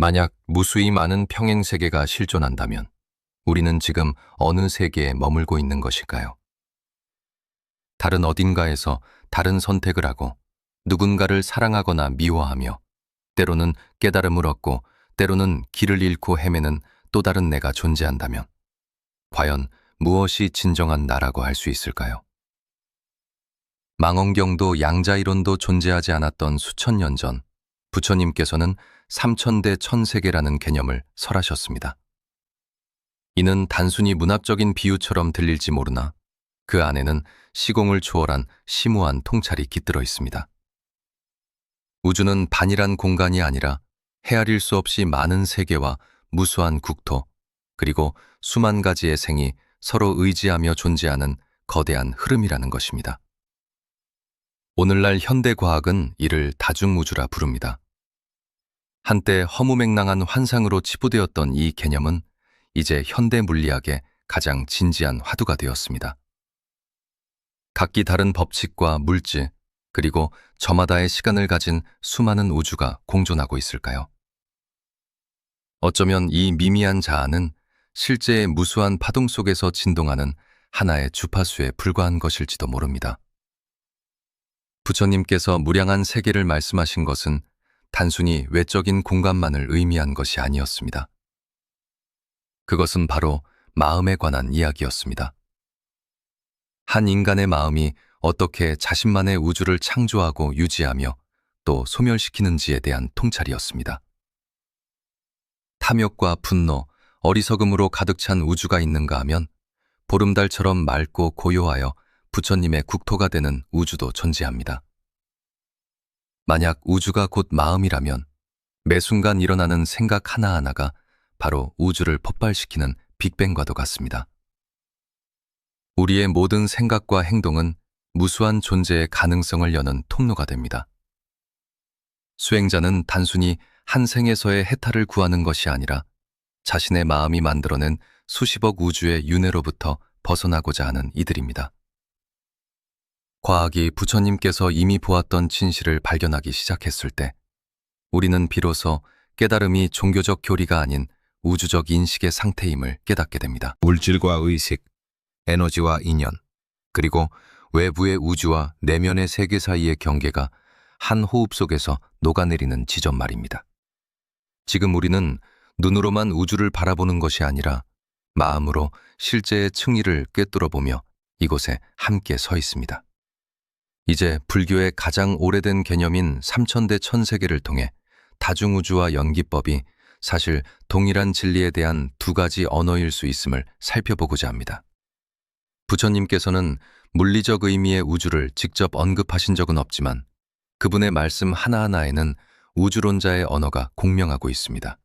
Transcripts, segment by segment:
만약 무수히 많은 평행 세계가 실존한다면 우리는 지금 어느 세계에 머물고 있는 것일까요? 다른 어딘가에서 다른 선택을 하고 누군가를 사랑하거나 미워하며 때로는 깨달음을 얻고 때로는 길을 잃고 헤매는 또 다른 내가 존재한다면 과연 무엇이 진정한 나라고 할 수 있을까요? 망원경도 양자이론도 존재하지 않았던 수천 년 전 부처님께서는 삼천대 천세계라는 개념을 설하셨습니다. 이는 단순히 문학적인 비유처럼 들릴지 모르나 그 안에는 시공을 초월한 심오한 통찰이 깃들어 있습니다. 우주는 반이란 공간이 아니라 헤아릴 수 없이 많은 세계와 무수한 국토, 그리고 수만 가지의 생이 서로 의지하며 존재하는 거대한 흐름이라는 것입니다. 오늘날 현대과학은 이를 다중우주라 부릅니다. 한때 허무맹랑한 환상으로 치부되었던 이 개념은 이제 현대 물리학의 가장 진지한 화두가 되었습니다. 각기 다른 법칙과 물질, 그리고 저마다의 시간을 가진 수많은 우주가 공존하고 있을까요? 어쩌면 이 미미한 자아는 실제의 무수한 파동 속에서 진동하는 하나의 주파수에 불과한 것일지도 모릅니다. 부처님께서 무량한 세계를 말씀하신 것은 단순히 외적인 공간만을 의미한 것이 아니었습니다. 그것은 바로 마음에 관한 이야기였습니다. 한 인간의 마음이 어떻게 자신만의 우주를 창조하고 유지하며 또 소멸시키는지에 대한 통찰이었습니다. 탐욕과 분노, 어리석음으로 가득 찬 우주가 있는가 하면 보름달처럼 맑고 고요하여 부처님의 국토가 되는 우주도 존재합니다. 만약 우주가 곧 마음이라면 매 순간 일어나는 생각 하나하나가 바로 우주를 폭발시키는 빅뱅과도 같습니다. 우리의 모든 생각과 행동은 무수한 존재의 가능성을 여는 통로가 됩니다. 수행자는 단순히 한 생에서의 해탈을 구하는 것이 아니라 자신의 마음이 만들어낸 수십억 우주의 윤회로부터 벗어나고자 하는 이들입니다. 과학이 부처님께서 이미 보았던 진실을 발견하기 시작했을 때 우리는 비로소 깨달음이 종교적 교리가 아닌 우주적 인식의 상태임을 깨닫게 됩니다. 물질과 의식, 에너지와 인연, 그리고 외부의 우주와 내면의 세계 사이의 경계가 한 호흡 속에서 녹아내리는 지점 말입니다. 지금 우리는 눈으로만 우주를 바라보는 것이 아니라 마음으로 실제의 층위를 꿰뚫어보며 이곳에 함께 서 있습니다. 이제 불교의 가장 오래된 개념인 삼천대 천세계를 통해 다중우주와 연기법이 사실 동일한 진리에 대한 두 가지 언어일 수 있음을 살펴보고자 합니다. 부처님께서는 물리적 의미의 우주를 직접 언급하신 적은 없지만 그분의 말씀 하나하나에는 우주론자의 언어가 공명하고 있습니다.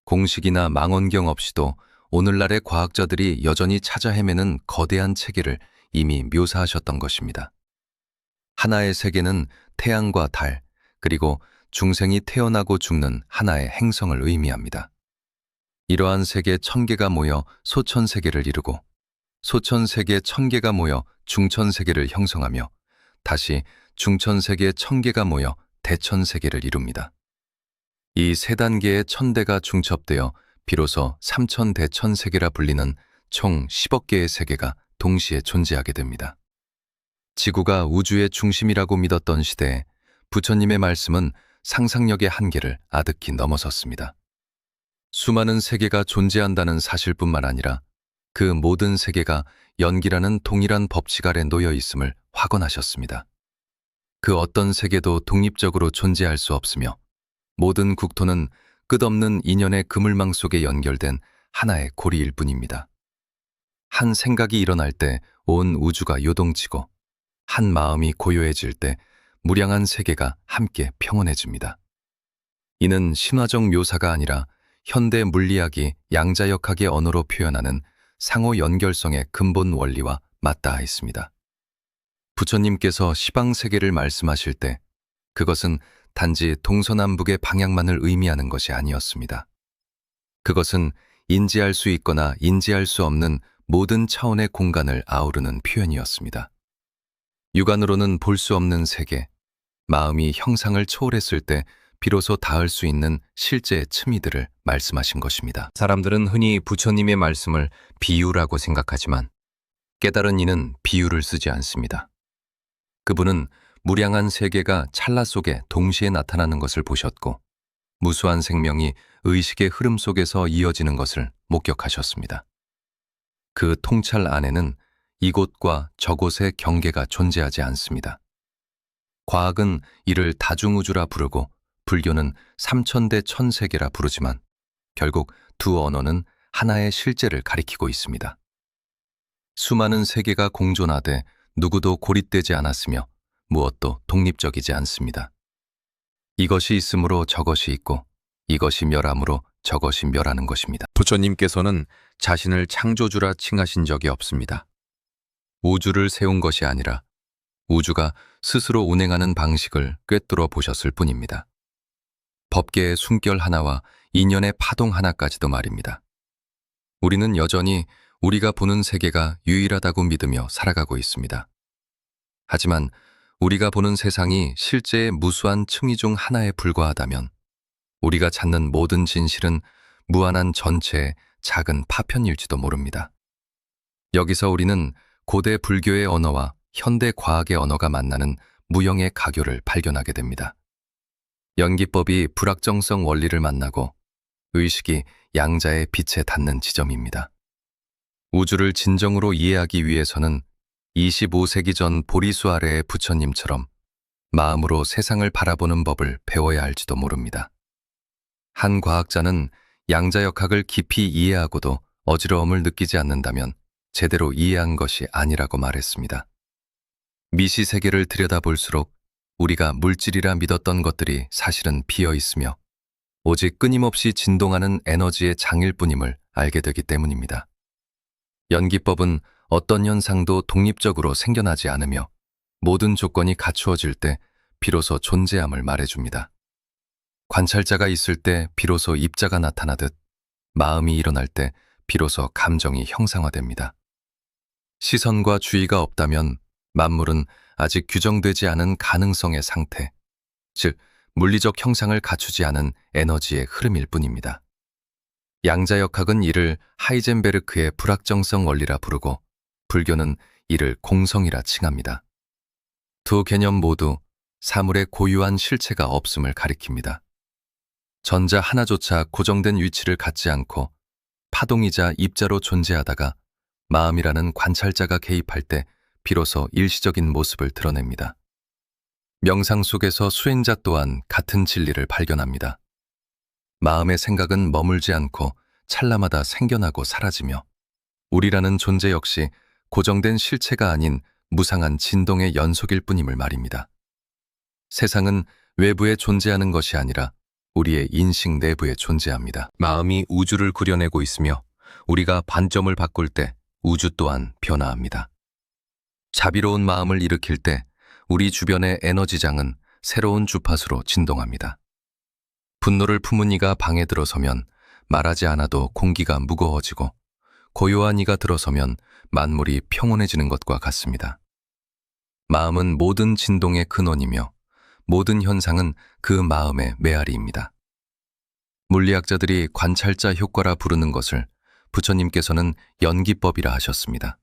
공식이나 망원경 없이도 오늘날의 과학자들이 여전히 찾아 헤매는 거대한 체계를 이미 묘사하셨던 것입니다. 하나의 세계는 태양과 달, 그리고 중생이 태어나고 죽는 하나의 행성을 의미합니다. 이러한 세계 1000개가 모여 소천세계를 이루고 소천세계 1000개가 모여 중천세계를 형성하며 다시 중천세계 1000개가 모여 대천세계를 이룹니다. 이 세 단계의 천대가 중첩되어 비로소 삼천대천세계라 불리는 총 10억 개의 세계가 동시에 존재하게 됩니다. 지구가 우주의 중심이라고 믿었던 시대에 부처님의 말씀은 상상력의 한계를 아득히 넘어섰습니다. 수많은 세계가 존재한다는 사실뿐만 아니라 그 모든 세계가 연기라는 동일한 법칙 아래 놓여 있음을 확언하셨습니다. 그 어떤 세계도 독립적으로 존재할 수 없으며 모든 국토는 끝없는 인연의 그물망 속에 연결된 하나의 고리일 뿐입니다. 한 생각이 일어날 때 온 우주가 요동치고 한 마음이 고요해질 때 무량한 세계가 함께 평온해집니다. 이는 신화적 묘사가 아니라 현대 물리학이 양자역학의 언어로 표현하는 상호 연결성의 근본 원리와 맞닿아 있습니다. 부처님께서 시방세계를 말씀하실 때 그것은 단지 동서남북의 방향만을 의미하는 것이 아니었습니다. 그것은 인지할 수 있거나 인지할 수 없는 모든 차원의 공간을 아우르는 표현이었습니다. 육안으로는 볼 수 없는 세계, 마음이 형상을 초월했을 때 비로소 닿을 수 있는 실제의 층위들을 말씀하신 것입니다. 사람들은 흔히 부처님의 말씀을 비유라고 생각하지만 깨달은 이는 비유를 쓰지 않습니다. 그분은 무량한 세계가 찰나 속에 동시에 나타나는 것을 보셨고 무수한 생명이 의식의 흐름 속에서 이어지는 것을 목격하셨습니다. 그 통찰 안에는 이곳과 저곳의 경계가 존재하지 않습니다. 과학은 이를 다중우주라 부르고 불교는 삼천대 천세계라 부르지만 결국 두 언어는 하나의 실제를 가리키고 있습니다. 수많은 세계가 공존하되 누구도 고립되지 않았으며 무엇도 독립적이지 않습니다. 이것이 있으므로 저것이 있고 이것이 멸함으로 저것이 멸하는 것입니다. 부처님께서는 자신을 창조주라 칭하신 적이 없습니다. 우주를 세운 것이 아니라 우주가 스스로 운행하는 방식을 꿰뚫어 보셨을 뿐입니다. 법계의 숨결 하나와 인연의 파동 하나까지도 말입니다. 우리는 여전히 우리가 보는 세계가 유일하다고 믿으며 살아가고 있습니다. 하지만 우리가 보는 세상이 실제의 무수한 층위 중 하나에 불과하다면 우리가 찾는 모든 진실은 무한한 전체의 작은 파편일지도 모릅니다. 여기서 우리는 고대 불교의 언어와 현대 과학의 언어가 만나는 무형의 가교를 발견하게 됩니다. 연기법이 불확정성 원리를 만나고 의식이 양자의 빛에 닿는 지점입니다. 우주를 진정으로 이해하기 위해서는 25세기 전 보리수 아래의 부처님처럼 마음으로 세상을 바라보는 법을 배워야 할지도 모릅니다. 한 과학자는 양자역학을 깊이 이해하고도 어지러움을 느끼지 않는다면 제대로 이해한 것이 아니라고 말했습니다. 미시세계를 들여다볼수록 우리가 물질이라 믿었던 것들이 사실은 비어 있으며 오직 끊임없이 진동하는 에너지의 장일 뿐임을 알게 되기 때문입니다. 연기법은 어떤 현상도 독립적으로 생겨나지 않으며 모든 조건이 갖추어질 때 비로소 존재함을 말해줍니다. 관찰자가 있을 때 비로소 입자가 나타나듯 마음이 일어날 때 비로소 감정이 형상화됩니다. 시선과 주의가 없다면 만물은 아직 규정되지 않은 가능성의 상태, 즉 물리적 형상을 갖추지 않은 에너지의 흐름일 뿐입니다. 양자역학은 이를 하이젠베르크의 불확정성 원리라 부르고 불교는 이를 공성이라 칭합니다. 두 개념 모두 사물의 고유한 실체가 없음을 가리킵니다. 전자 하나조차 고정된 위치를 갖지 않고 파동이자 입자로 존재하다가 마음이라는 관찰자가 개입할 때 비로소 일시적인 모습을 드러냅니다. 명상 속에서 수행자 또한 같은 진리를 발견합니다. 마음의 생각은 머물지 않고 찰나마다 생겨나고 사라지며 우리라는 존재 역시 고정된 실체가 아닌 무상한 진동의 연속일 뿐임을 말입니다. 세상은 외부에 존재하는 것이 아니라 우리의 인식 내부에 존재합니다. 마음이 우주를 그려내고 있으며 우리가 반점을 바꿀 때 우주 또한 변화합니다. 자비로운 마음을 일으킬 때 우리 주변의 에너지장은 새로운 주파수로 진동합니다. 분노를 품은 이가 방에 들어서면 말하지 않아도 공기가 무거워지고 고요한 이가 들어서면 만물이 평온해지는 것과 같습니다. 마음은 모든 진동의 근원이며 모든 현상은 그 마음의 메아리입니다. 물리학자들이 관찰자 효과라 부르는 것을 부처님께서는 연기법이라 하셨습니다.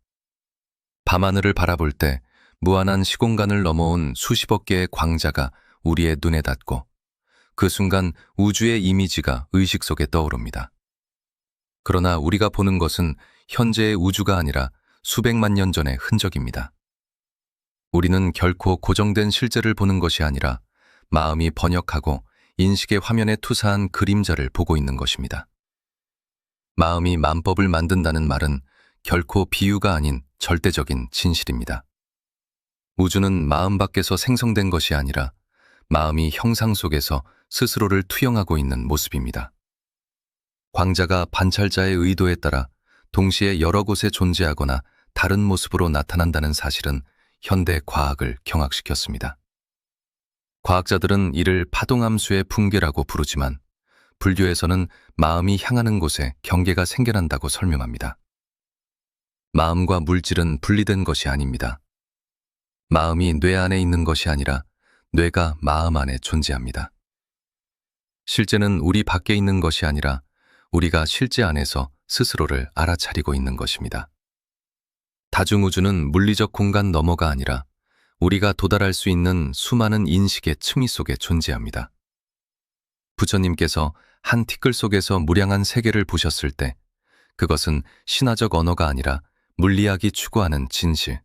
밤하늘을 바라볼 때 무한한 시공간을 넘어온 수십억 개의 광자가 우리의 눈에 닿고 그 순간 우주의 이미지가 의식 속에 떠오릅니다. 그러나 우리가 보는 것은 현재의 우주가 아니라 수백만 년 전의 흔적입니다. 우리는 결코 고정된 실제를 보는 것이 아니라 마음이 번역하고 인식의 화면에 투사한 그림자를 보고 있는 것입니다. 마음이 만법을 만든다는 말은 결코 비유가 아닌 절대적인 진실입니다. 우주는 마음 밖에서 생성된 것이 아니라 마음이 형상 속에서 스스로를 투영하고 있는 모습입니다. 광자가 관찰자의 의도에 따라 동시에 여러 곳에 존재하거나 다른 모습으로 나타난다는 사실은 현대 과학을 경악시켰습니다. 과학자들은 이를 파동함수의 붕괴라고 부르지만 불교에서는 마음이 향하는 곳에 경계가 생겨난다고 설명합니다. 마음과 물질은 분리된 것이 아닙니다. 마음이 뇌 안에 있는 것이 아니라 뇌가 마음 안에 존재합니다. 실제는 우리 밖에 있는 것이 아니라 우리가 실제 안에서 스스로를 알아차리고 있는 것입니다. 다중우주는 물리적 공간 너머가 아니라 우리가 도달할 수 있는 수많은 인식의 층위 속에 존재합니다. 부처님께서 한 티끌 속에서 무량한 세계를 보셨을 때 그것은 신화적 언어가 아니라 물리학이 추구하는 진실,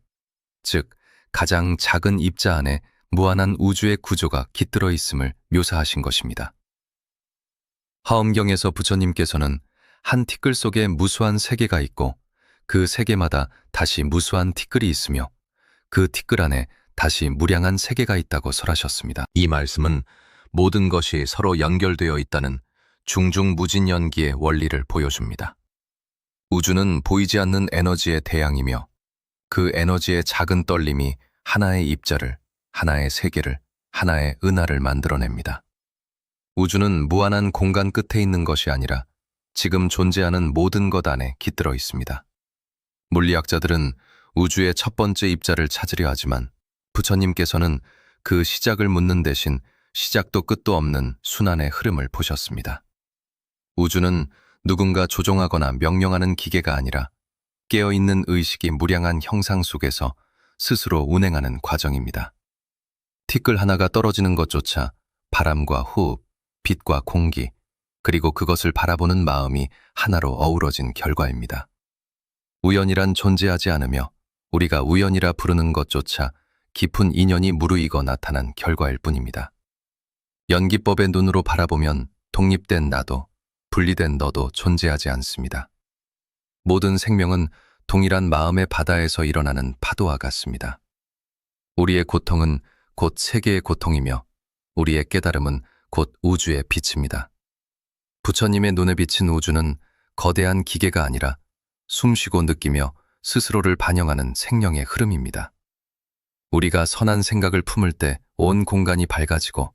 즉 가장 작은 입자 안에 무한한 우주의 구조가 깃들어 있음을 묘사하신 것입니다. 화엄경에서 부처님께서는 한 티끌 속에 무수한 세계가 있고 그 세계마다 다시 무수한 티끌이 있으며 그 티끌 안에 다시 무량한 세계가 있다고 설하셨습니다. 이 말씀은 모든 것이 서로 연결되어 있다는 중중무진연기의 원리를 보여줍니다. 우주는 보이지 않는 에너지의 대양이며 그 에너지의 작은 떨림이 하나의 입자를, 하나의 세계를, 하나의 은하를 만들어냅니다. 우주는 무한한 공간 끝에 있는 것이 아니라 지금 존재하는 모든 것 안에 깃들어 있습니다. 물리학자들은 우주의 첫 번째 입자를 찾으려 하지만 부처님께서는 그 시작을 묻는 대신 시작도 끝도 없는 순환의 흐름을 보셨습니다. 우주는 누군가 조종하거나 명령하는 기계가 아니라 깨어있는 의식이 무량한 형상 속에서 스스로 운행하는 과정입니다. 티끌 하나가 떨어지는 것조차 바람과 호흡, 빛과 공기, 그리고 그것을 바라보는 마음이 하나로 어우러진 결과입니다. 우연이란 존재하지 않으며 우리가 우연이라 부르는 것조차 깊은 인연이 무르익어 나타난 결과일 뿐입니다. 연기법의 눈으로 바라보면 독립된 나도, 분리된 너도 존재하지 않습니다. 모든 생명은 동일한 마음의 바다에서 일어나는 파도와 같습니다. 우리의 고통은 곧 세계의 고통이며 우리의 깨달음은 곧 우주의 빛입니다. 부처님의 눈에 비친 우주는 거대한 기계가 아니라 숨쉬고 느끼며 스스로를 반영하는 생명의 흐름입니다. 우리가 선한 생각을 품을 때 온 공간이 밝아지고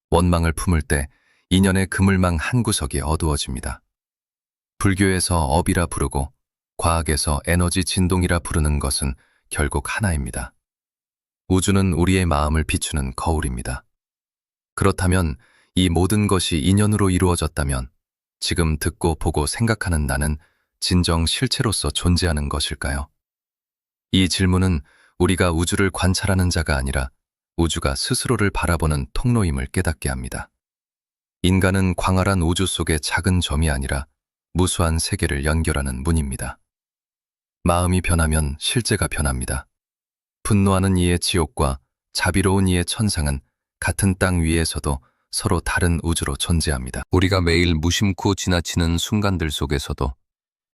원망을 품을 때 인연의 그물망 한 구석이 어두워집니다. 불교에서 업이라 부르고 과학에서 에너지 진동이라 부르는 것은 결국 하나입니다. 우주는 우리의 마음을 비추는 거울입니다. 그렇다면 이 모든 것이 인연으로 이루어졌다면 지금 듣고 보고 생각하는 나는 진정 실체로서 존재하는 것일까요? 이 질문은 우리가 우주를 관찰하는 자가 아니라 우주가 스스로를 바라보는 통로임을 깨닫게 합니다. 인간은 광활한 우주 속의 작은 점이 아니라 무수한 세계를 연결하는 문입니다. 마음이 변하면 실제가 변합니다. 분노하는 이의 지옥과 자비로운 이의 천상은 같은 땅 위에서도 서로 다른 우주로 존재합니다. 우리가 매일 무심코 지나치는 순간들 속에서도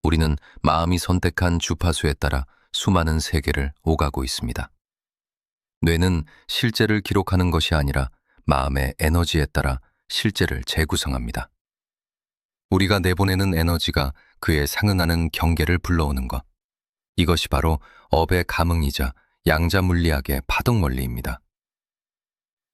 우리는 마음이 선택한 주파수에 따라 수많은 세계를 오가고 있습니다. 뇌는 실제를 기록하는 것이 아니라 마음의 에너지에 따라 실제를 재구성합니다. 우리가 내보내는 에너지가 그에 상응하는 경계를 불러오는 것. 이것이 바로 업의 감흥이자 양자 물리학의 파동 원리입니다.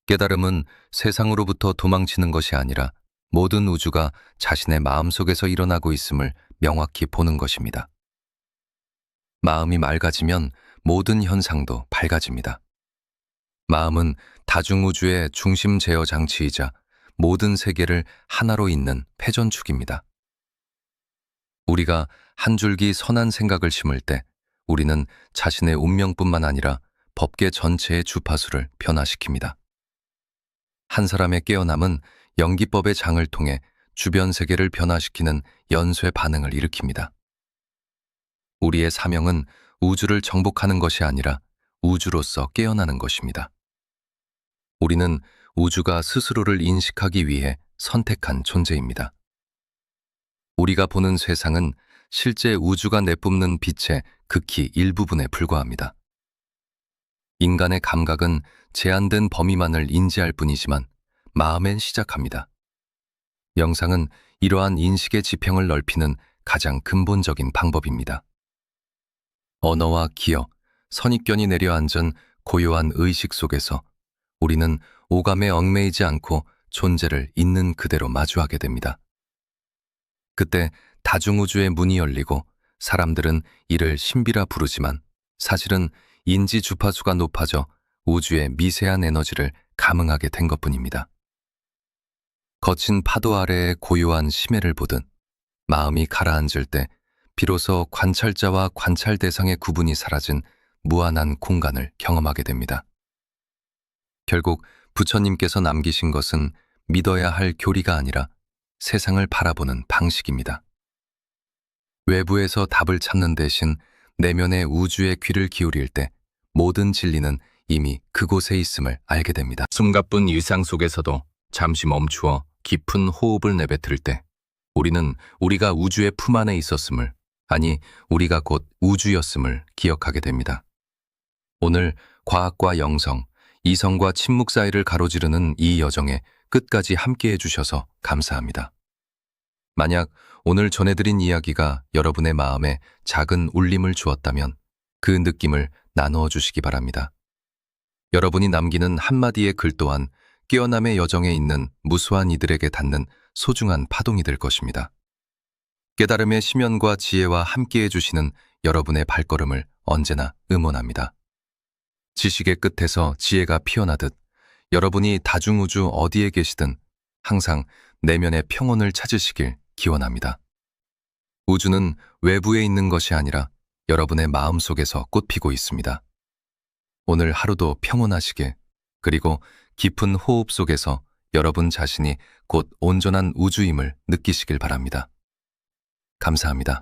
깨달음은 세상으로부터 도망치는 것이 아니라 모든 우주가 자신의 마음속에서 일어나고 있음을 명확히 보는 것입니다. 마음이 맑아지면 모든 현상도 밝아집니다. 마음은 다중우주의 중심 제어 장치이자 모든 세계를 하나로 잇는 패전축입니다. 우리가 한 줄기 선한 생각을 심을 때 우리는 자신의 운명뿐만 아니라 법계 전체의 주파수를 변화시킵니다. 한 사람의 깨어남은 연기법의 장을 통해 주변 세계를 변화시키는 연쇄 반응을 일으킵니다. 우리의 사명은 우주를 정복하는 것이 아니라 우주로서 깨어나는 것입니다. 우리는 우주가 스스로를 인식하기 위해 선택한 존재입니다. 우리가 보는 세상은 실제 우주가 내뿜는 빛의 극히 일부분에 불과합니다. 인간의 감각은 제한된 범위만을 인지할 뿐이지만 마음엔 시작합니다. 명상은 이러한 인식의 지평을 넓히는 가장 근본적인 방법입니다. 언어와 기억, 선입견이 내려앉은 고요한 의식 속에서 우리는 오감에 얽매이지 않고 존재를 있는 그대로 마주하게 됩니다. 그때 다중우주의 문이 열리고 사람들은 이를 신비라 부르지만 사실은 인지 주파수가 높아져 우주의 미세한 에너지를 감응하게 된 것뿐입니다. 거친 파도 아래의 고요한 심해를 보듯 마음이 가라앉을 때 비로소 관찰자와 관찰 대상의 구분이 사라진 무한한 공간을 경험하게 됩니다. 결국 부처님께서 남기신 것은 믿어야 할 교리가 아니라 세상을 바라보는 방식입니다. 외부에서 답을 찾는 대신 내면의 우주의 귀를 기울일 때 모든 진리는 이미 그곳에 있음을 알게 됩니다. 숨가쁜 일상 속에서도 잠시 멈추어 깊은 호흡을 내뱉을 때 우리는 우리가 우주의 품 안에 있었음을, 아니 우리가 곧 우주였음을 기억하게 됩니다. 오늘 과학과 영성, 이성과 침묵 사이를 가로지르는 이 여정에 끝까지 함께해 주셔서 감사합니다. 만약 오늘 전해드린 이야기가 여러분의 마음에 작은 울림을 주었다면 그 느낌을 나누어 주시기 바랍니다. 여러분이 남기는 한마디의 글 또한 깨어남의 여정에 있는 무수한 이들에게 닿는 소중한 파동이 될 것입니다. 깨달음의 심연과 지혜와 함께해 주시는 여러분의 발걸음을 언제나 응원합니다. 지식의 끝에서 지혜가 피어나듯 여러분이 다중우주 어디에 계시든 항상 내면의 평온을 찾으시길 기원합니다. 우주는 외부에 있는 것이 아니라 여러분의 마음속에서 꽃피고 있습니다. 오늘 하루도 평온하시게, 그리고 깊은 호흡 속에서 여러분 자신이 곧 온전한 우주임을 느끼시길 바랍니다. 감사합니다.